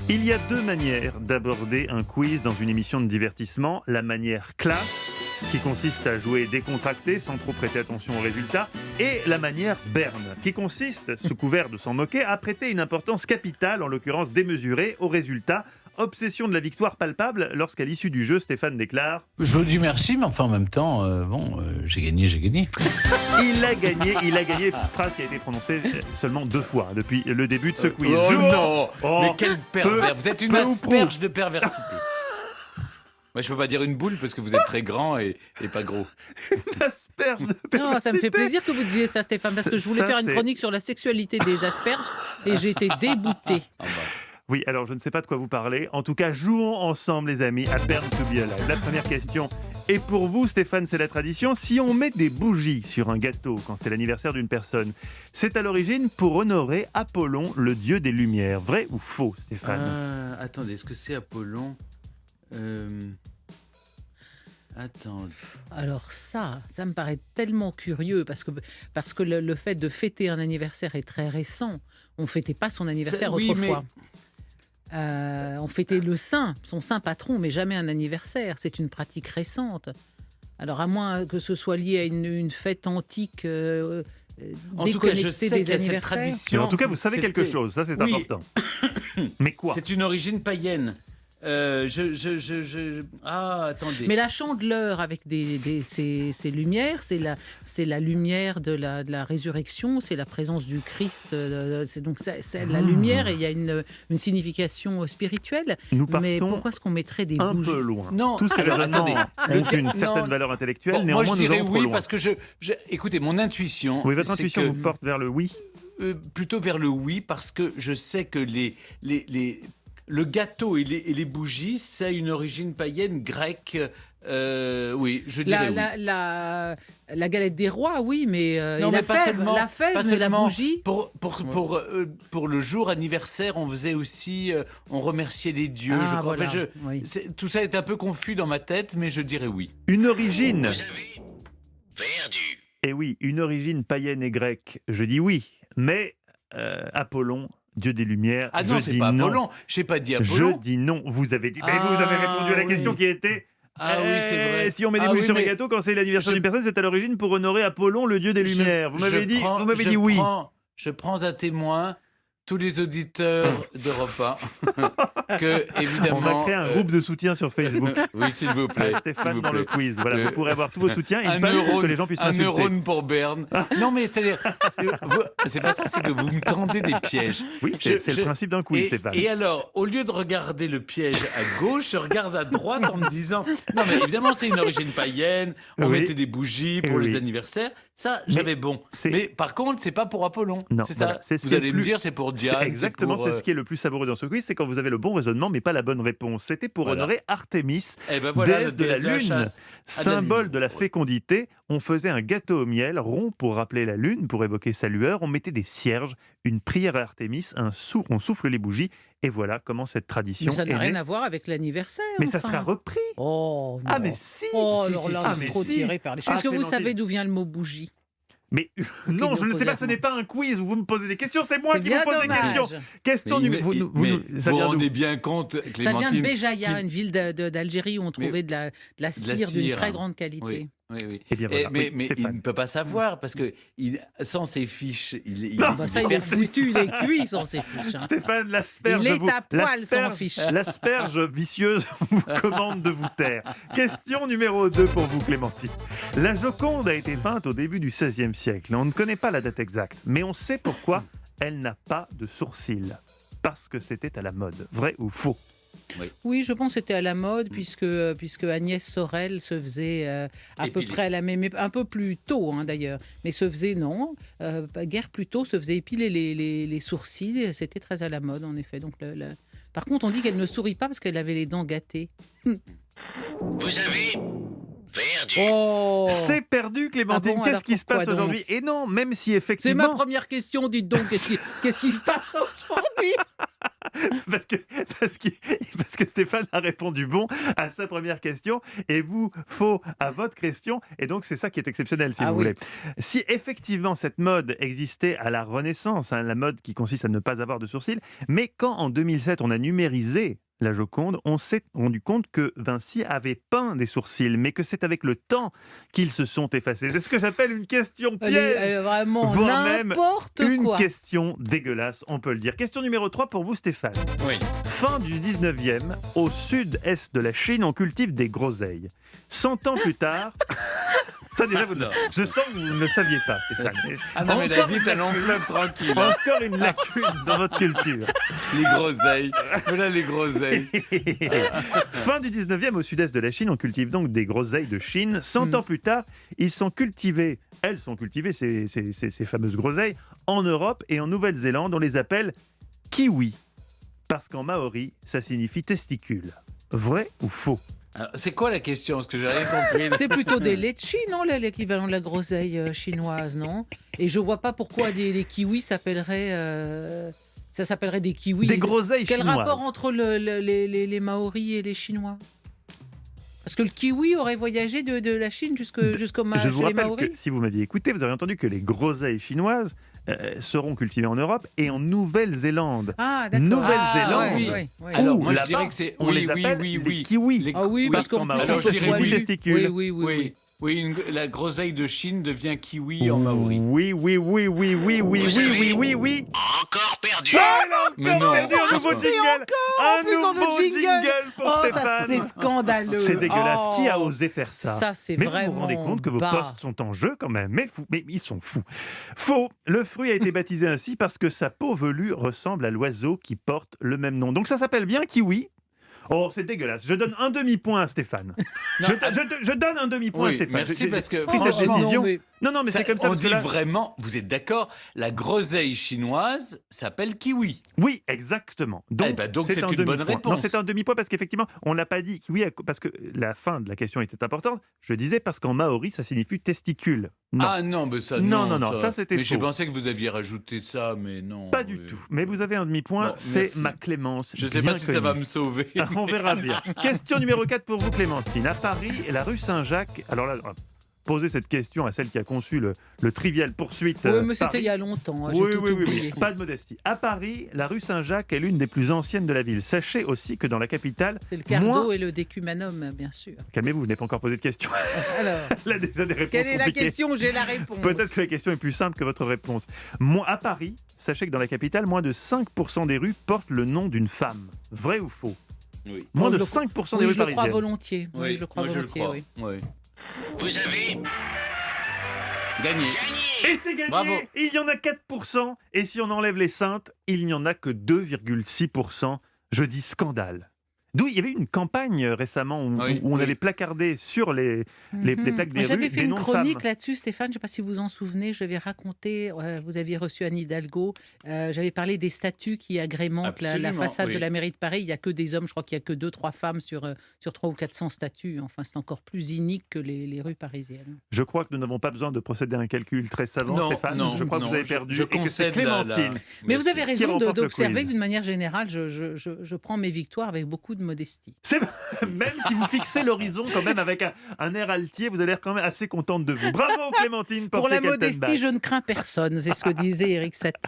Il y a deux manières d'aborder un quiz dans une émission de divertissement. La manière classe, qui consiste à jouer décontracté sans trop prêter attention aux résultats, et la manière berne, qui consiste, sous couvert de s'en moquer, à prêter une importance capitale, en l'occurrence démesurée, aux résultats. Obsession de la victoire palpable lorsqu'à l'issue du jeu, Stéphane déclare « Je vous dis merci, mais enfin en même temps, j'ai gagné. Il a gagné, phrase qui a été prononcée seulement 2 fois depuis le début de ce quiz. Oh non, Oh, mais quel pervers, vous êtes une peu ou asperge de perversité. Moi, je peux pas dire une boule parce que vous êtes très grand et pas gros. Asperge de Non, ça me fait plaisir que vous disiez ça, Stéphane, parce que je voulais Ça, faire une c'est- chronique sur la sexualité des asperges et j'ai été déboutée. Ah bah. Oui, alors je ne sais pas de quoi vous parlez. En tout cas, jouons ensemble, les amis, à Burn to be Alive. La première question est pour vous, Stéphane, c'est la tradition. Si on met des bougies sur un gâteau quand c'est l'anniversaire d'une personne, c'est à l'origine pour honorer Apollon, le dieu des Lumières. Vrai ou faux, Stéphane Attendez, est-ce que c'est Apollon Attends. Alors ça me paraît tellement curieux parce que le fait de fêter un anniversaire est très récent. On ne fêtait pas son anniversaire Oui, autrefois. On fêtait son saint patron, mais jamais un anniversaire. C'est une pratique récente. Alors à moins que ce soit lié à une fête antique En tout cas, je sais déconnectée des qu'il y a cette anniversaires. Mais tradition. en tout cas, vous savez quelque chose, ça c'est Oui. important. Mais quoi C'est une origine païenne. Attendez. Mais la chandeleur avec ces lumières, c'est la lumière de la résurrection, c'est la présence du Christ. C'est la lumière et il y a une signification spirituelle. Nous Mais partons pourquoi est-ce qu'on mettrait des un bougies peu loin. Non, Tous ces alors, raisonnements attendez. ont une Non, certaine valeur intellectuelle, Bon, moi, néanmoins je nous dirais allons trop oui loin. parce que écoutez, mon intuition. Oui, votre c'est intuition que, vous porte vers le oui. plutôt vers le oui parce que je sais que le gâteau et les bougies, ça a une origine païenne grecque. Oui, je dirais oui. La galette des rois, oui, mais, Non, et mais la pas fève, seulement, la fève, pas mais la seulement. bougie. Pour le jour anniversaire, on faisait aussi, on remerciait les dieux. je crois. Voilà, Enfin, oui. tout ça est un peu confus dans ma tête, mais je dirais oui. Une origine, Vous avez perdu. et oui, une origine païenne et grecque, je dis oui, mais Apollon, dieu des Lumières, Ah non, je c'est dis pas non. Apollon. J'ai pas dit Apollon. Je dis non, vous avez dit, mais Ah, vous avez répondu à la question oui. qui était... Ah oui, c'est vrai. Si on met des Ah bougies oui, sur un mais gâteau quand c'est l'anniversaire je- d'une personne, c'est à l'origine pour honorer Apollon, le dieu des Lumières. Vous m'avez dit, oui. Je prends à témoin tous les auditeurs d'Europe 1 que, évidemment... On va créer un groupe de soutien sur Facebook. Oui, s'il vous plaît. Stéphane s'il vous dans le plaît. quiz. Voilà, vous pourrez avoir tous vos soutiens et Un une page pour neurone, que les gens puissent un m'insulter. neurone pour Berne. Non, mais c'est-à-dire, c'est pas ça, c'est que vous me tendez des pièges. Oui, c'est le principe d'un quiz, Stéphane. Et alors, au lieu de regarder le piège à gauche, je regarde à droite en me disant, non, mais évidemment, c'est une origine païenne. On Oui. mettait des bougies pour Oui. les anniversaires. Ça, j'avais bon. c'est- Mais par contre, c'est pas pour Apollon. Non, c'est ça. voilà, c'est ce Vous qui est allez le me plus- dire, c'est pour Diane. Exactement, c'est ce qui est le plus savoureux dans ce quiz, c'est quand vous avez le bon raisonnement, mais pas la bonne réponse. C'était pour Voilà. honorer Artémis, Eh ben voilà, déesse de la Lune, chasse. symbole de la Ouais. fécondité. On faisait un gâteau au miel, rond pour rappeler la Lune, pour évoquer sa lueur. On mettait des cierges, une prière à Artémis, on souffle les bougies, et voilà comment cette tradition Mais ça est n'a rien née. à voir avec l'anniversaire. Mais ça enfin. sera repris. Oh, non. Ah mais si Oh, Si, alors si, là, si, c'est si, trop si. tiré par les cheveux. Ah, Est-ce que vous Clémentine. savez d'où vient le mot bougie? Mais non, je ne sais pas, ce posez n'est pas un quiz où vous me posez des questions, c'est moi C'est qui bien vous pose des dommage. questions. Question Mais numéro... vous ça vous vient d'où rendez bien compte, Ça vient de Clémentine. Béjaïa, qu'il- une ville d'Algérie où on trouvait de la cire d'une cire, très hein. grande qualité. Oui, oui, oui. Eh bien, voilà. mais Oui, mais il Stéphane. ne peut pas savoir parce que sans ses fiches, Non. Bah ça, il est foutu, il est cuit sans ses fiches. hein. Stéphane, l'asperge Il est vous- à poil sans l'asperge- fiche. L'asperge vicieuse vous commande de vous taire. Question numéro 2 pour vous, Clémentine. La Joconde a été peinte au début du XVIe siècle. On ne connaît pas la date exacte, mais on sait pourquoi elle n'a pas de sourcils. Parce que c'était à la mode. Vrai ou faux? Oui, je pense que c'était à la mode puisque Agnès Sorel se faisait à peu Épiler. près à la même époque, un peu plus tôt d'ailleurs, mais se faisait guère plus tôt, se faisait épiler les sourcils, c'était très à la mode en effet. Donc par contre, on dit qu'elle ne sourit pas parce qu'elle avait les dents gâtées. Vous avez perdu. Oh, C'est perdu, Clémentine. Ah bon, Qu'est-ce alors qui se passe pourquoi donc aujourd'hui? Et non, même si c'est effectivement... ma première question, dites donc, qu'est-ce qui se passe aujourd'hui? parce que Stéphane a répondu bon à sa première question et vous faux à votre question. Et donc, c'est ça qui est exceptionnel, si vous voulez. Si effectivement cette mode existait à la Renaissance, la mode qui consiste à ne pas avoir de sourcils, mais quand en 2007 on a numérisé la Joconde, on s'est rendu compte que Vinci avait peint des sourcils, mais que c'est avec le temps qu'ils se sont effacés. C'est ce que j'appelle une question piège. Elle est vraiment voire même n'importe une quoi. question dégueulasse, on peut le dire. Question numéro 3 pour vous, Stéphane. Oui. Fin du 19e, au sud-est de la Chine, on cultive des groseilles. 100 ans plus tard... Ça déjà, je sens que vous ne le saviez pas, Stéphane. Ah non, mais la vie est un long fleuve tranquille. Encore une lacune dans votre culture. Les groseilles. Voilà les groseilles. Fin du 19e, au sud-est de la Chine, on cultive donc des groseilles de Chine. 100 ans plus tard, elles sont cultivées, ces fameuses groseilles, en Europe et en Nouvelle-Zélande. On les appelle kiwi, parce qu'en maori, ça signifie testicule. Vrai ou faux ? Alors, c'est quoi la question? Parce que j'ai rien compris. C'est plutôt des litchis, non, l'équivalent de la groseille chinoise, non? Et je vois pas pourquoi les kiwis s'appelleraient... ça s'appellerait des kiwis. Des groseilles Quel chinoises. rapport entre les Maoris et les Chinois? Parce que le kiwi aurait voyagé de la Chine Je vous chez les rappelle Maoris. que si vous m'aviez écouté, vous aurez entendu que les groseilles chinoises seront cultivées en Europe et en Nouvelle-Zélande. Ah, d'accord. Nouvelle-Zélande. Oui. Alors, moi, je là-bas, dirais que c'est on les appelle les kiwis. Ah oui, parce qu'en plus, alors, on je dirais voit oui. les testicules. Oui. Oui, la groseille de Chine devient kiwi en maori. Oui. Encore perdu. Mais non. Perdu un nouveau jingle. Un plus, on a le nouveau jingle. jingle pour Oh, ça, Stéphane. c'est scandaleux. C'est dégueulasse. Oh. Qui a osé faire ça? Ça, c'est Mais vraiment vous vous rendez compte que vos bas. postes sont en jeu quand même. Mais ils sont fous. Faux. Le fruit a été baptisé ainsi parce que sa peau velue ressemble à l'oiseau qui porte le même nom. Donc ça s'appelle bien kiwi. Oh, c'est dégueulasse. Je donne un demi-point à Stéphane. Je donne un demi-point à Oui, Stéphane. merci parce que pris cette franchement, décision. mais- Non, mais ça, c'est comme ça. on parce que dit là- vraiment, vous êtes d'accord, la groseille chinoise s'appelle kiwi. Oui, exactement. Donc, donc c'est un une bonne demi-point. réponse. Non, c'est un demi-point parce qu'effectivement, on n'a pas dit oui, parce que la fin de la question était importante. Je disais parce qu'en maori, ça signifie testicule. Non. Ah non, mais ça Non, ça, c'était Mais j'ai faux. pensé que vous aviez rajouté ça, mais non. Pas du tout. Mais vous avez un demi-point, Bon, c'est merci. ma clémence. Je sais bien pas si ça va connue. me sauver. Ah, on verra bien. Question numéro 4 pour vous, Clémentine. À Paris, la rue Saint-Jacques. Alors là, poser cette question à celle qui a conçu le trivial poursuite. Oui, mais c'était Paris. il y a longtemps. J'ai Oui, tout oui, oublié. pas de modestie. À Paris, la rue Saint-Jacques est l'une des plus anciennes de la ville. Sachez aussi que dans la capitale, C'est le cardo et le décumanum, bien sûr. calmez-vous, je n'ai pas encore posé de question. Alors, Elle a déjà des réponses quelle est la compliquées. question? J'ai la réponse. Peut-être que la question est plus simple que votre réponse. À Paris, sachez que dans la capitale, moins de 5% des rues portent le nom d'une femme. Vrai ou faux? Oui. Moins Oh, de je 5% des Oui, rues je le crois parisiennes. volontiers. Oui, je le crois moi, je le volontiers, crois. oui. Oui. Vous avez Gagné. gagné. Et c'est gagné. Bravo. Il y en a 4%. Et si on enlève les saintes, il n'y en a que 2,6%. Je dis scandale. D'où il y avait une campagne récemment où, Oui, où on oui. avait placardé sur les plaques des J'avais rues fait des une noms de chronique femmes. là-dessus, Stéphane, je ne sais pas si vous en souvenez, j'avais raconté, vous aviez reçu Anne Hidalgo, j'avais parlé des statues qui agrémentent la Absolument, façade oui. de la mairie de Paris. Il n'y a que des hommes, je crois qu'il n'y a que 2-3 femmes sur 300 ou 400 statues. Enfin, c'est encore plus inique que les rues parisiennes. Je crois que nous n'avons pas besoin de procéder à un calcul très savant, Non, Stéphane. non, je crois que non, vous avez perdu je et que c'est concède Clémentine. Mais vous avez raison remporte le d'observer quiz. que d'une manière générale, je prends mes victoires avec beaucoup de modestie. C'est même si vous fixez l'horizon quand même avec un air altier, vous avez l'air quand même assez contente de vous. Bravo Clémentine, Pour la portez modestie, Kaltenbach. je ne crains personne, c'est ce que disait Éric Satie.